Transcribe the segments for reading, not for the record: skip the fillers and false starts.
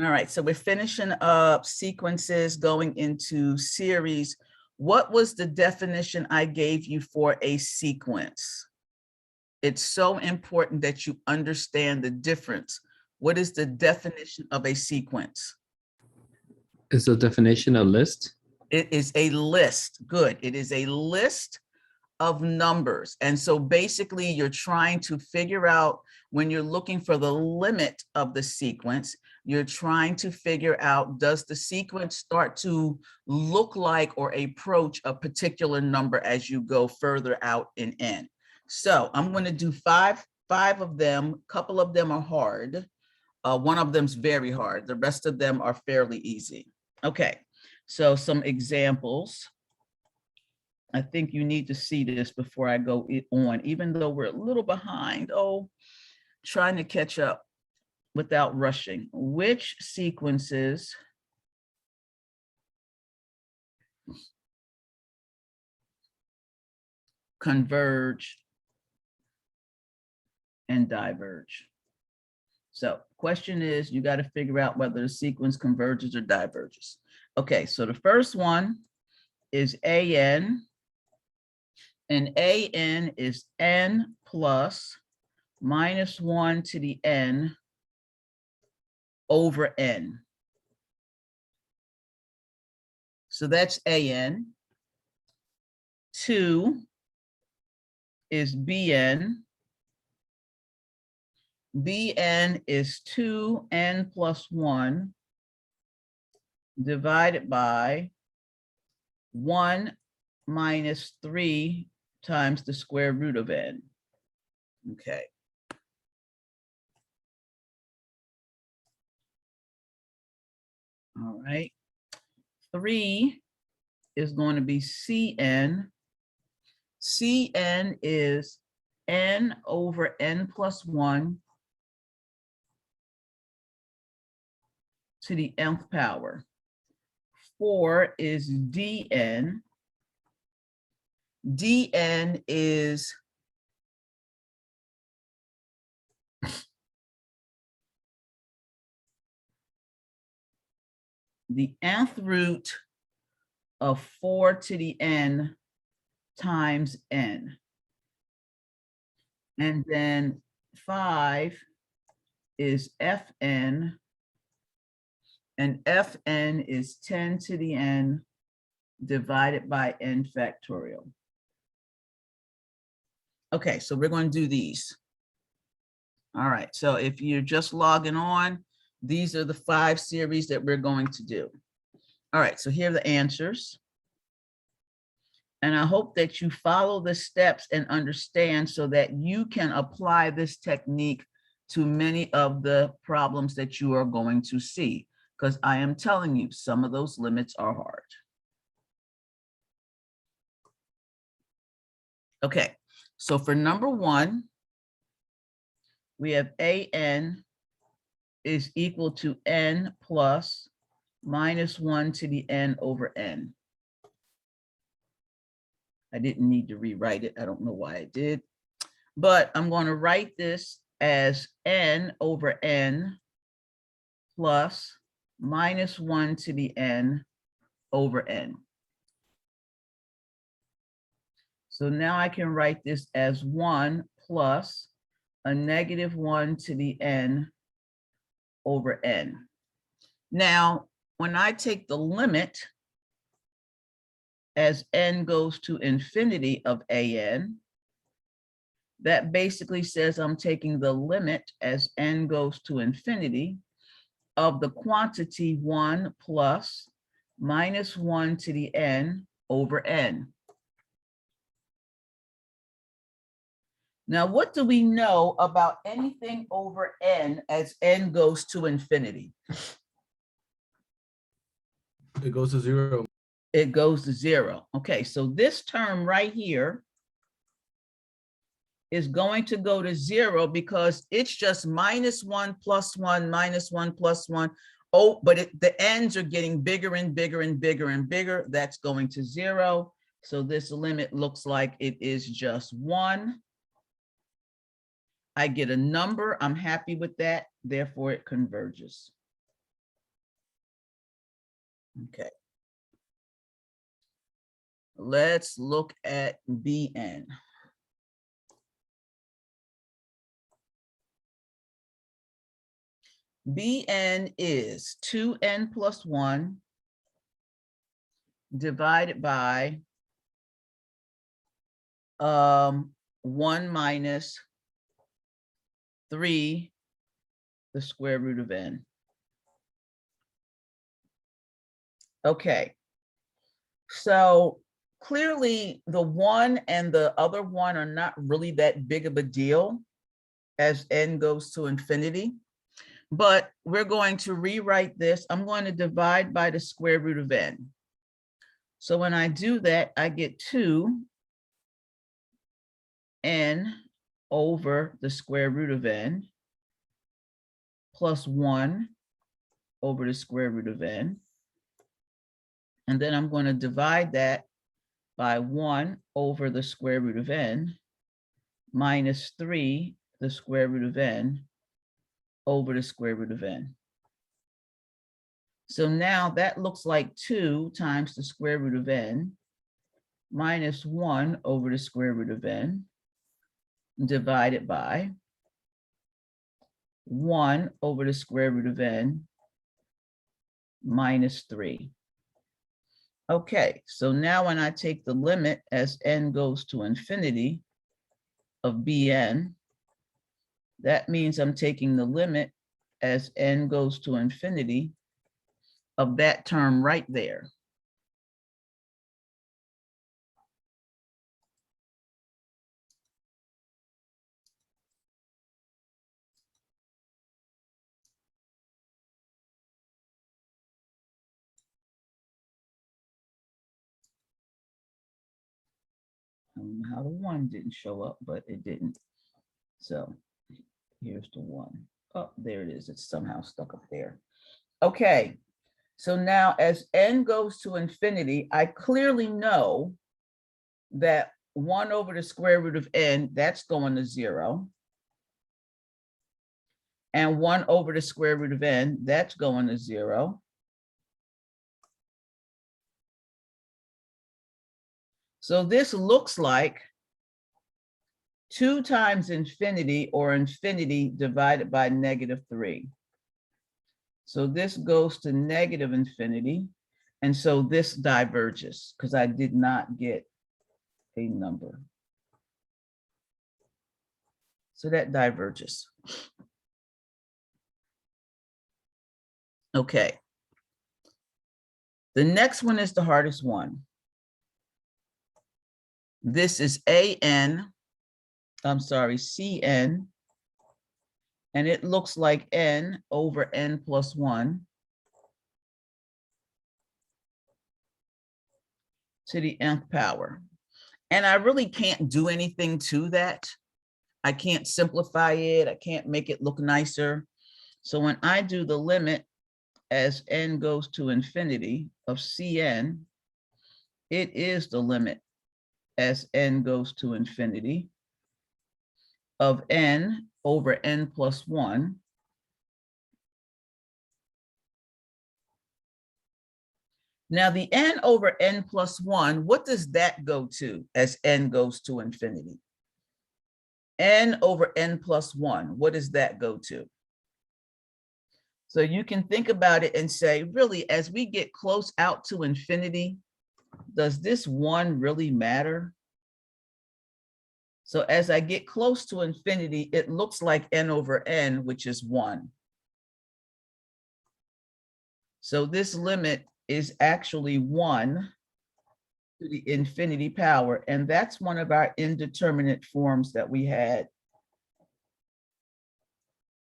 All right, so we're finishing up sequences, going into series. What was the definition I gave you for a sequence? It's so important that you understand the difference. What is the definition of a sequence? Is the definition a list? It is a list. Good. It is a list of numbers. And so basically you're trying to figure out, when you're looking for the limit of the sequence, you're trying to figure out, does the sequence start to look like or approach a particular number as you go further out in N? So I'm going to do five of them. A couple of them are hard. One of them's very hard. The rest of them are fairly easy. Okay, so some examples. I think you need to see this before I go on, even though we're a little behind. Oh, trying to catch up without rushing. Which sequences converge and diverge? So question is, you got to figure out whether the sequence converges or diverges. Okay, so the first one is AN, and AN is N plus minus 1 to the N over N. So that's AN. 2 is BN. BN is 2N plus 1 divided by 1 minus 3 times the square root of N. Okay. All right. 3 is going to be CN. CN is N over N plus 1 to the nth power. 4 is DN. DN is the nth root of 4 to the N times N. And then 5 is FN, and FN is 10 to the N divided by N factorial. Okay, so we're going to do these. All right, so if you're just logging on, these are the 5 series that we're going to do. All right, so here are the answers. And I hope that you follow the steps and understand so that you can apply this technique to many of the problems that you are going to see, because I am telling you, some of those limits are hard. Okay, so for number 1, we have AN is equal to N plus minus 1 to the N over N. I didn't need to rewrite it. I don't know why I did, but I'm going to write this as N over N plus minus 1 to the N over N. So now I can write this as 1 plus a negative 1 to the N over N. Now, when I take the limit as N goes to infinity of AN, that basically says I'm taking the limit as N goes to infinity of the quantity 1 plus minus 1 to the N over N. Now, what do we know about anything over N as N goes to infinity? It goes to 0. It goes to 0. Okay, so this term right here is going to go to 0 because it's just minus 1 plus 1 minus 1 plus 1. Oh, but the ends are getting bigger and bigger and bigger and bigger. That's going to 0. So this limit looks like it is just 1. I get a number. I'm happy with that. Therefore, it converges. Okay. Let's look at Bn. Bn is 2n plus 1 divided by 1 minus 3, the square root of n. Okay, so clearly the 1 and the other 1 are not really that big of a deal as n goes to infinity, but we're going to rewrite this. I'm going to divide by the square root of n. So when I do that, I get 2n over the square root of n plus 1 over the square root of n. And then I'm going to divide that by 1 over the square root of n minus 3, the square root of n over the square root of n. So now that looks like 2 times the square root of n minus 1 over the square root of n divided by 1 over the square root of n minus 3. Okay, so now when I take the limit as n goes to infinity of Bn, that means I'm taking the limit as n goes to infinity of that term right there. I don't know how the 1 didn't show up, but it didn't. So here's the 1. Oh, there it is. It's somehow stuck up there. Okay, so now as n goes to infinity, I clearly know that 1 over the square root of n, that's going to 0. And 1 over the square root of n, that's going to 0. So this looks like 2 times infinity, or infinity divided by -3. So this goes to negative infinity. And so this diverges because I did not get a number. So that diverges. Okay. The next one is the hardest one. This is Cn, and it looks like n over n plus 1 to the nth power. And I really can't do anything to that. I can't simplify it. I can't make it look nicer. So when I do the limit as n goes to infinity of Cn, it is the limit as n goes to infinity of n over n plus 1 . Now the n over n plus 1, what does that go to as n goes to infinity? N over n plus 1, what does that go to? So you can think about it and say, really, as we get close out to infinity, does this 1 really matter? So as I get close to infinity, it looks like n over n, which is 1. So this limit is actually 1 to the infinity power. And that's one of our indeterminate forms that we had,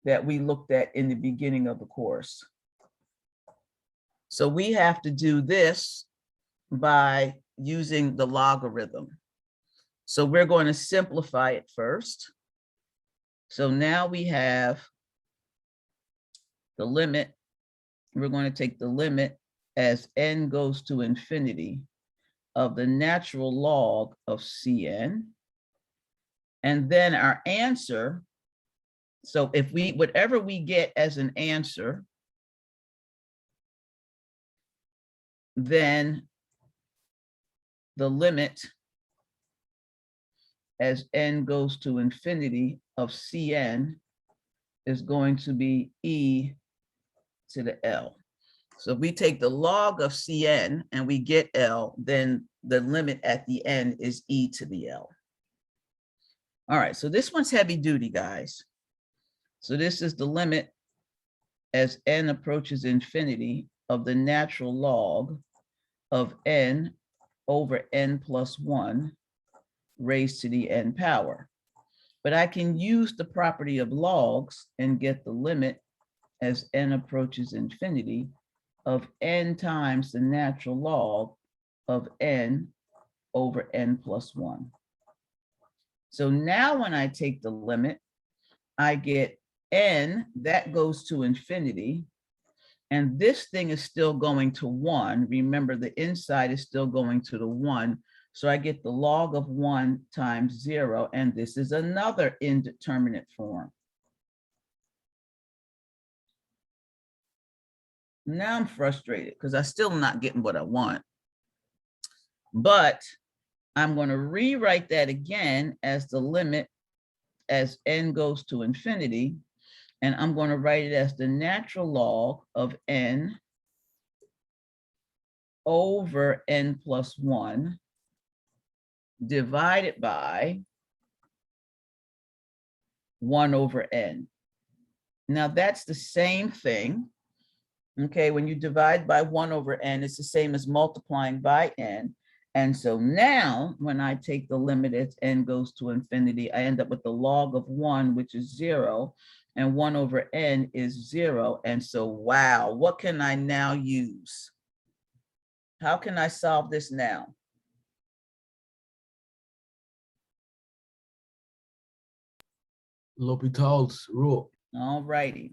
that we looked at in the beginning of the course. So we have to do this by using the logarithm. So we're going to simplify it first. So now we have the limit. We're going to take the limit as n goes to infinity of the natural log of Cn. And then our answer, so if we, whatever we get as an answer, then the limit as n goes to infinity of Cn is going to be e to the L. So if we take the log of Cn and we get L, then the limit at the end is e to the L. All right, so this one's heavy duty, guys. So this is the limit as n approaches infinity of the natural log of n over n plus 1 raised to the n power. But I can use the property of logs and get the limit as n approaches infinity of n times the natural log of n over n plus 1. So now when I take the limit, I get n, that goes to infinity, and this thing is still going to 1. Remember, the inside is still going to the 1. So I get the log of 1 times 0, and this is another indeterminate form. Now I'm frustrated because I still am not getting what I want. But I'm going to rewrite that again as the limit as n goes to infinity. And I'm going to write it as the natural log of n over n plus 1 divided by 1 over n. Now that's the same thing. Okay, when you divide by 1 over n, it's the same as multiplying by n. And so now when I take the limit as n goes to infinity, I end up with the log of 1, which is 0, and 1 over n is 0. And so, wow, what can I now use? How can I solve this now? L'Hopital's rule. All righty.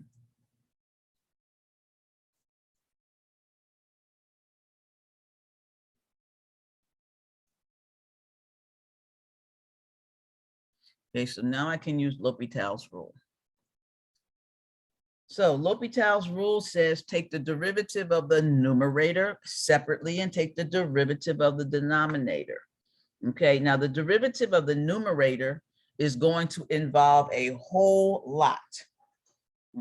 Okay, so now I can use L'Hopital's rule. So L'Hopital's rule says take the derivative of the numerator separately and take the derivative of the denominator. Okay, now the derivative of the numerator is going to involve a whole lot.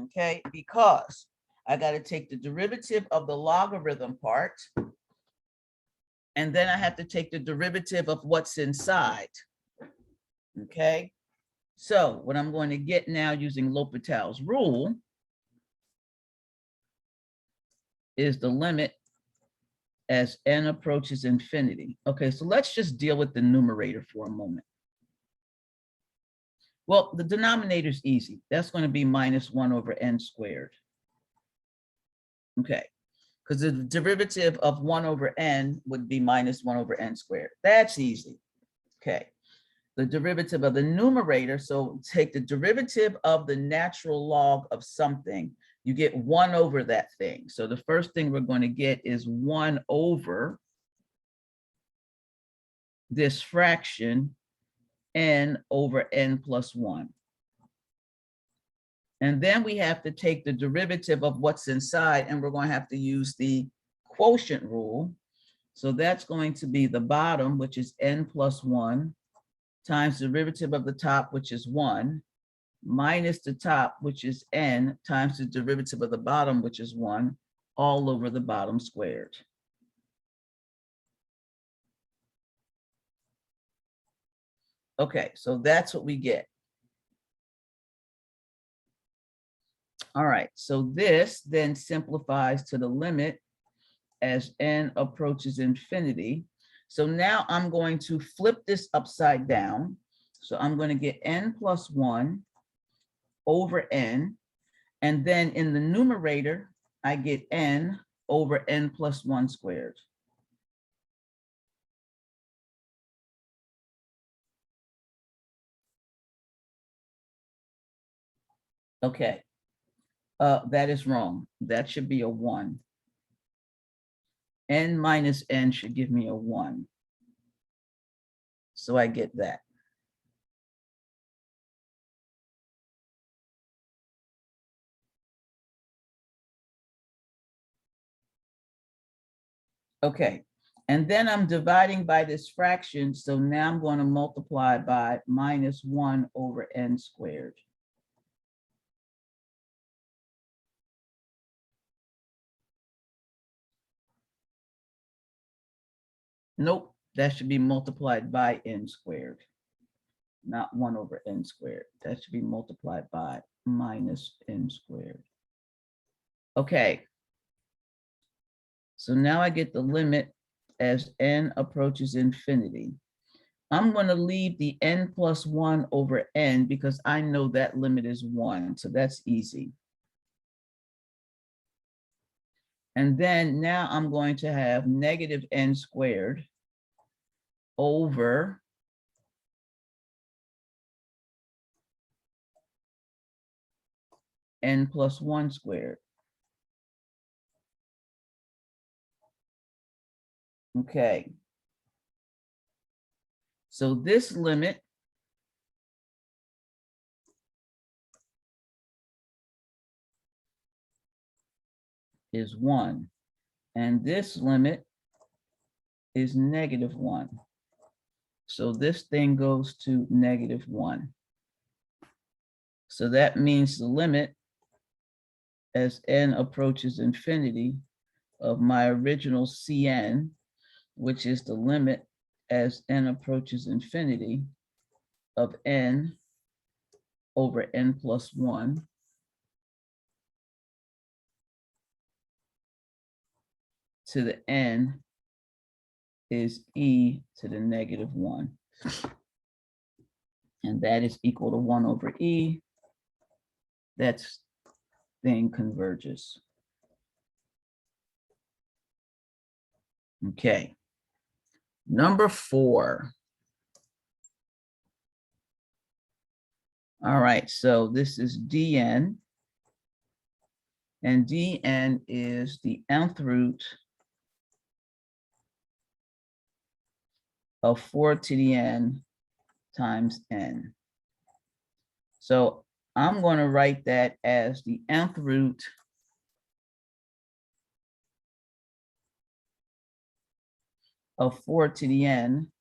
Okay, because I got to take the derivative of the logarithm part, and then I have to take the derivative of what's inside. Okay, so what I'm going to get now using L'Hopital's rule is the limit as n approaches infinity. Okay, so let's just deal with the numerator for a moment. Well, the denominator is easy. That's going to be minus 1 over n squared. Okay, because the derivative of 1 over n would be minus 1 over n squared. That's easy. Okay, the derivative of the numerator, so take the derivative of the natural log of something, you get 1 over that thing. So the first thing we're going to get is 1 over this fraction n over n plus 1. And then we have to take the derivative of what's inside, and we're going to have to use the quotient rule. So that's going to be the bottom, which is n plus 1, times the derivative of the top, which is 1, minus the top, which is n, times the derivative of the bottom, which is 1, all over the bottom squared. Okay, so that's what we get. All right, so this then simplifies to the limit as n approaches infinity. So now I'm going to flip this upside down. So I'm going to get n plus 1 over n. And then in the numerator, I get n over n plus 1 squared. Okay, that is wrong. That should be a 1. N minus n should give me a 1. So I get that. Okay, and then I'm dividing by this fraction, so now I'm going to multiply by minus 1 over n squared. Nope, that should be multiplied by n squared, not 1 over n squared. That should be multiplied by minus n squared. Okay, so now I get the limit as n approaches infinity. I'm going to leave the n plus 1 over n because I know that limit is 1, so that's easy. And then now I'm going to have negative n squared over n plus 1 squared. Okay. So this limit is 1, and this limit is negative 1. So this thing goes to negative 1. So that means the limit as n approaches infinity of my original Cn, which is the limit as n approaches infinity of n over n plus 1 to the n is e to the negative 1. And that is equal to 1 over e. That thing converges. Okay. Number 4. All right, so this is dn. And dn is the nth root of 4 to the n times n. So I'm going to write that as the nth root of 4 to the n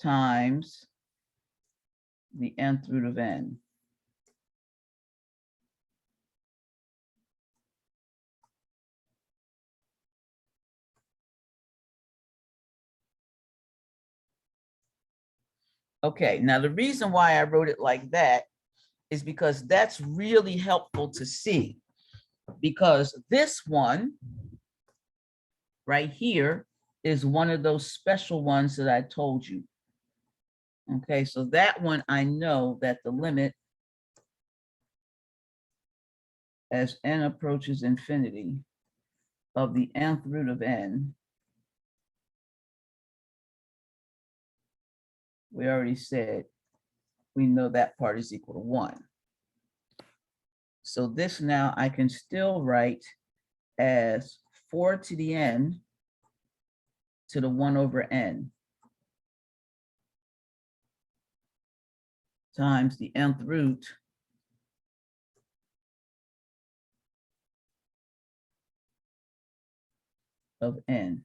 times the nth root of n. Okay, now the reason why I wrote it like that is because that's really helpful to see, because this one right here is one of those special ones that I told you. Okay, so that one, I know that the limit as n approaches infinity of the nth root of n, we already said, we know that part is equal to 1. So this now I can still write as 4 to the n to the 1 over n times the nth root of n.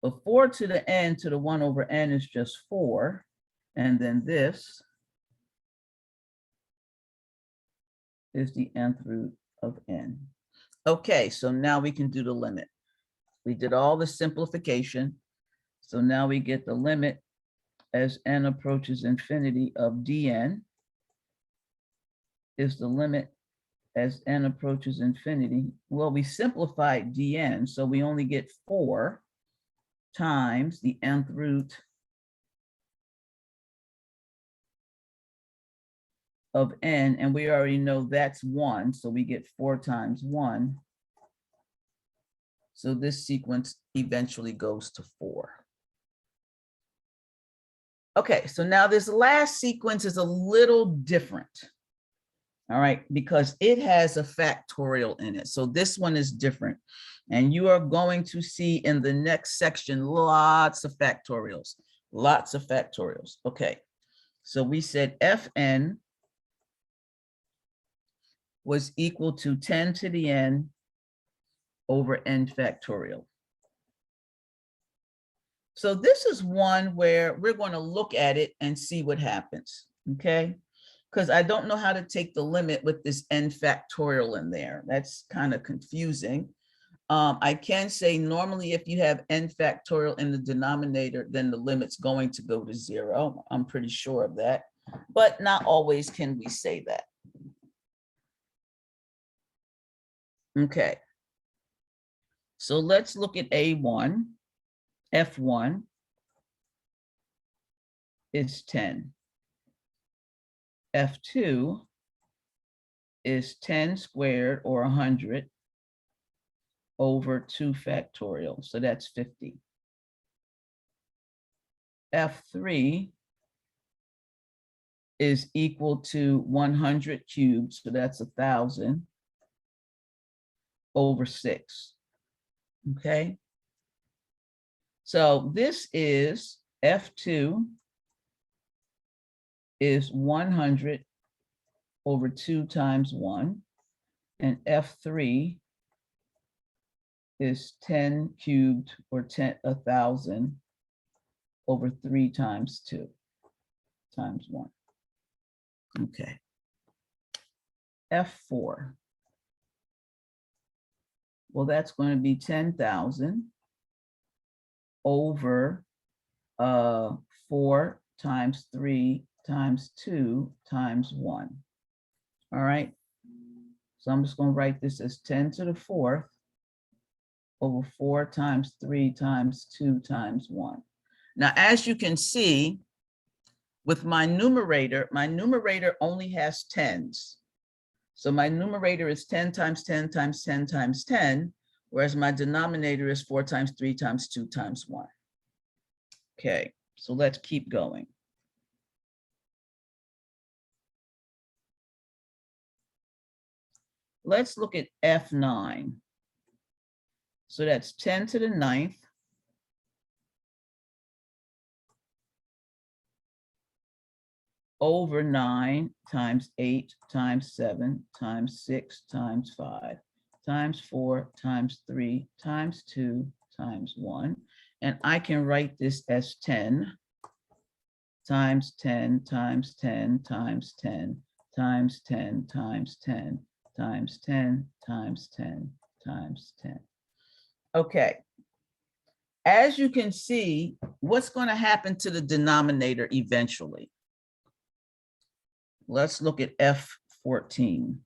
But 4 to the n to the 1 over n is just 4. And then this is the nth root of n. Okay, so now we can do the limit. We did all the simplification. So now we get the limit as n approaches infinity of dn is the limit as n approaches infinity. Well, we simplified dn, so we only get 4 times the nth root of n, and we already know that's 1, so we get 4 times 1. So this sequence eventually goes to 4. Okay, so now this last sequence is a little different. All right, because it has a factorial in it. So this one is different. And you are going to see in the next section lots of factorials, lots of factorials. Okay, so we said Fn was equal to 10 to the n over n factorial. So this is one where we're going to look at it and see what happens, okay? Because I don't know how to take the limit with this n factorial in there. That's kind of confusing. I can say normally if you have n factorial in the denominator, then the limit's going to go to 0. I'm pretty sure of that, but not always can we say that. Okay. So let's look at A1. F1 is 10. F2 is 10 squared or 100 over 2 factorial. So that's 50. F3 is equal to 100 cubed. So that's 1,000 over 6. Okay. So this is F2 is 100 over 2 times 1, and F3 is 10 cubed or 1,000 over 3 times 2 times 1. Okay. F4. Well, that's going to be 10,000 over 4 times 3 times 2 times 1. All right. So I'm just going to write this as 10 to the 4th over 4 times 3 times 2 times 1. Now, as you can see, with my numerator only has tens. So my numerator is 10 times 10 times 10 times 10, whereas my denominator is 4 times 3 times 2 times 1. Okay, so let's keep going. Let's look at F9. So that's 10 to the 9th over 9 times 8 times 7 times 6 times 5 times 4 times 3 times 2 times 1. And I can write this as 10 times 10 times 10 times 10 times 10 times 10 times 10 times 10 times 10. Okay. As you can see, what's going to happen to the denominator eventually? Let's look at F14.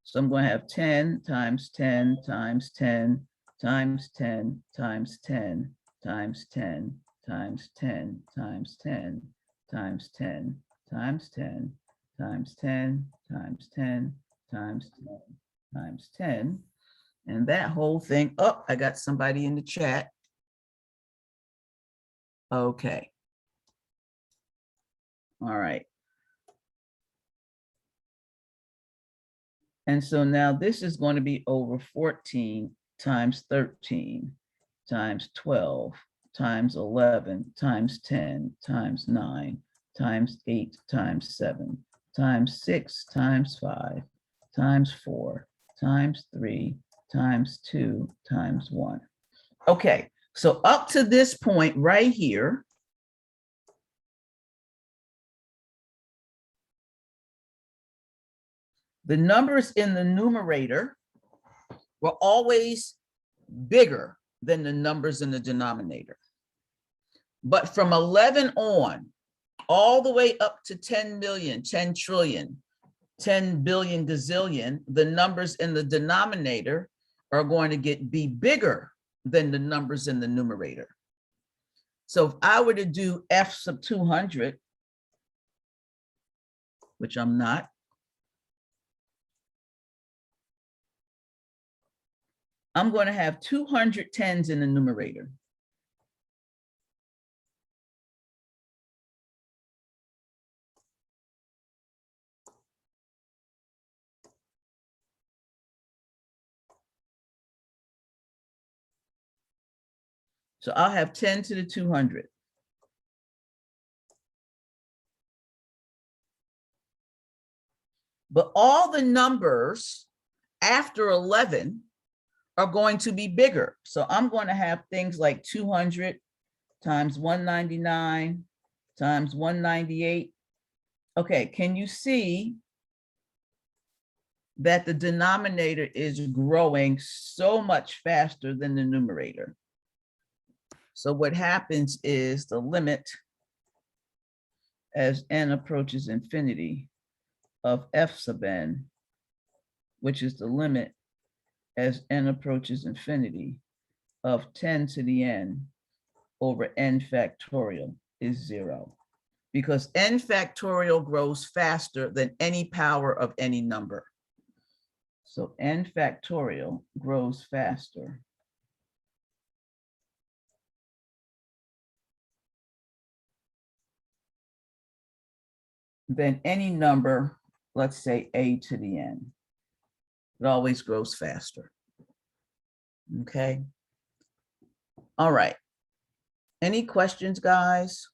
So I'm going to have 10 times 10 times 10 times 10 times 10 times 10 times 10 times 10 times 10 times 10 times 10 times 10 times 10 times 10. And that whole thing, oh, I got somebody in the chat. Okay. All right. And so now this is going to be over 14 times 13 times 12 times 11 times 10 times 9 times 8 times 7 times 6 times 5 times 4 times 3 times 2 times 1. Okay, so up to this point right here, the numbers in the numerator were always bigger than the numbers in the denominator. But from 11 on, all the way up to 10 million, 10 trillion, 10 billion gazillion, the numbers in the denominator are going to be bigger than the numbers in the numerator. So if I were to do F sub 200, which I'm not, I'm going to have 200 tens in the numerator. So I'll have 10 to the 200. But all the numbers after 11 are going to be bigger. So I'm going to have things like 200 times 199 times 198. Okay, can you see that the denominator is growing so much faster than the numerator? So what happens is the limit as n approaches infinity of f sub n, which is the limit as n approaches infinity of 10 to the n over n factorial, is 0. Because n factorial grows faster than any power of any number. So n factorial grows faster than any number, let's say a to the n. It always grows faster. Okay. All right. Any questions, guys?